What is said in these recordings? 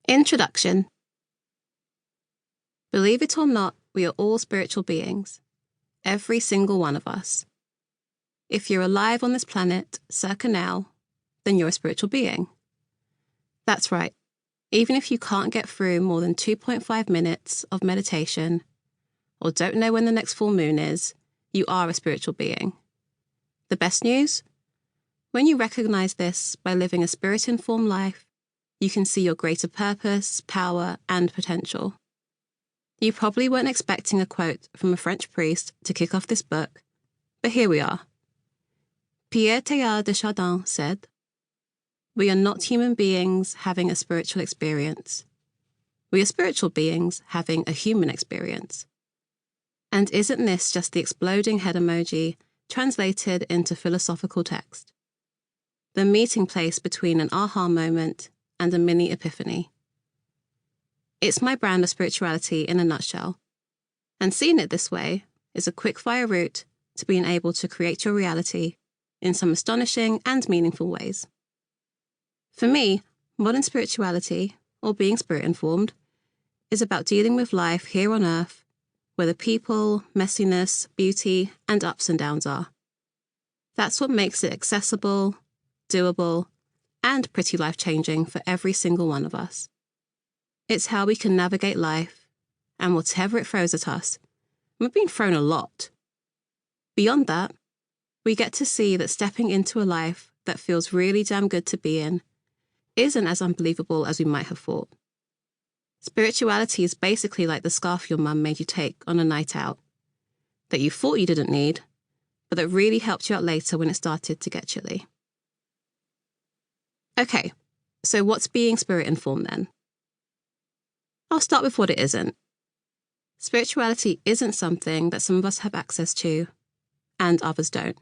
Introduction. Believe it or not, we are all spiritual beings. Every single one of us. If you're alive on this planet, circa now, then you're a spiritual being. That's right. Even if you can't get through more than 2.5 minutes of meditation, or don't know when the next full moon is, you are a spiritual being. The best news? When you recognize this by living a spirit-informed life, you can see your greater purpose, power, and potential. You probably weren't expecting a quote from a French priest to kick off this book, but here we are. Pierre Teilhard de Chardin said, "We are not human beings having a spiritual experience. We are spiritual beings having a human experience." And isn't this just the exploding head emoji translated into philosophical text? The meeting place between an aha moment and a mini epiphany. It's my brand of spirituality in a nutshell, and seeing it this way is a quick-fire route to being able to create your reality in some astonishing and meaningful ways. For me, modern spirituality, or being spirit-informed, is about dealing with life here on Earth, where the people, messiness, beauty, and ups and downs are. That's what makes it accessible, doable, and pretty life-changing for every single one of us. It's how we can navigate life, and whatever it throws at us, we're being thrown a lot. Beyond that, we get to see that stepping into a life that feels really damn good to be in isn't as unbelievable as we might have thought. Spirituality is basically like the scarf your mum made you take on a night out, that you thought you didn't need, but that really helped you out later when it started to get chilly. Okay, so what's being spirit-informed then? I'll start with what it isn't. Spirituality isn't something that some of us have access to, and others don't.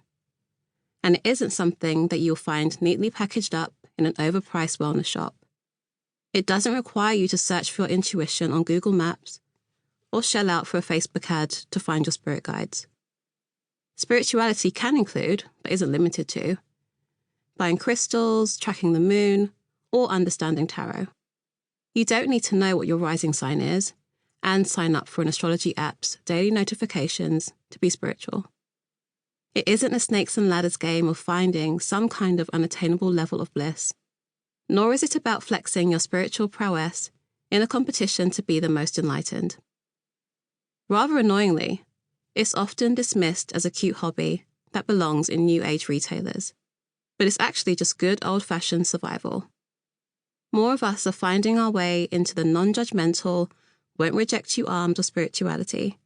And it isn't something that you'll find neatly packaged up in an overpriced wellness shop. It doesn't require you to search for your intuition on Google Maps or shell out for a Facebook ad to find your spirit guides. Spirituality can include, but isn't limited to, buying crystals, tracking the moon, or understanding tarot. You don't need to know what your rising sign is and sign up for an astrology app's daily notifications to be spiritual. It isn't a snakes and ladders game of finding some kind of unattainable level of bliss, nor is it about flexing your spiritual prowess in a competition to be the most enlightened. Rather annoyingly, it's often dismissed as a cute hobby that belongs in new age retailers, but it's actually just good old-fashioned survival. More of us are finding our way into the non-judgmental, won't-reject-you arms of spirituality,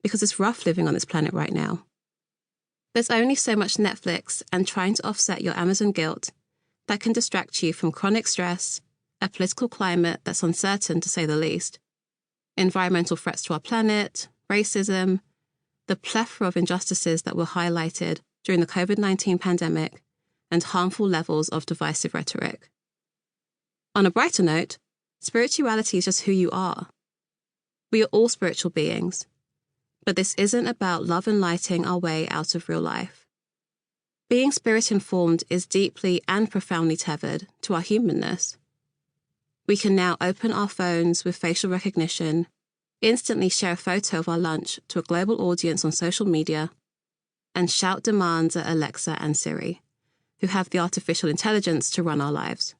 because it's rough living on this planet right now. There's only so much Netflix and trying to offset your Amazon guilt that can distract you from chronic stress, a political climate that's uncertain to say the least, environmental threats to our planet, racism, the plethora of injustices that were highlighted during the COVID-19 pandemic, and harmful levels of divisive rhetoric. On a brighter note, spirituality is just who you are. We are all spiritual beings, but this isn't about love and lighting our way out of real life. Being spirit-informed is deeply and profoundly tethered to our humanness. We can now open our phones with facial recognition, instantly share a photo of our lunch to a global audience on social media, and shout demands at Alexa and Siri, who have the artificial intelligence to run our lives.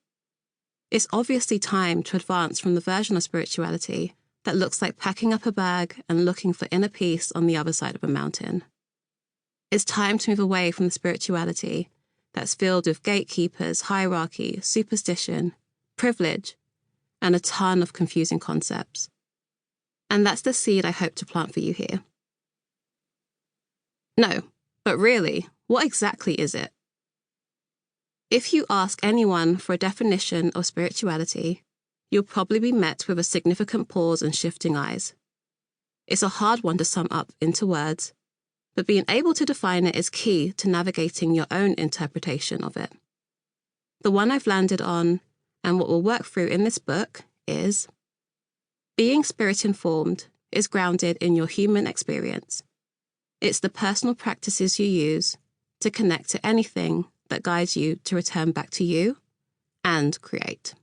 It's obviously time to advance from the version of spirituality that looks like packing up a bag and looking for inner peace on the other side of a mountain. It's time to move away from the spirituality that's filled with gatekeepers, hierarchy, superstition, privilege, and a ton of confusing concepts. And that's the seed I hope to plant for you here. No, but really, what exactly is it? If you ask anyone for a definition of spirituality, you'll probably be met with a significant pause and shifting eyes. It's a hard one to sum up into words, but being able to define it is key to navigating your own interpretation of it. The one I've landed on, and what we'll work through in this book, is being spirit-informed is grounded in your human experience. It's the personal practices you use to connect to anything that guides you to return back to you and create.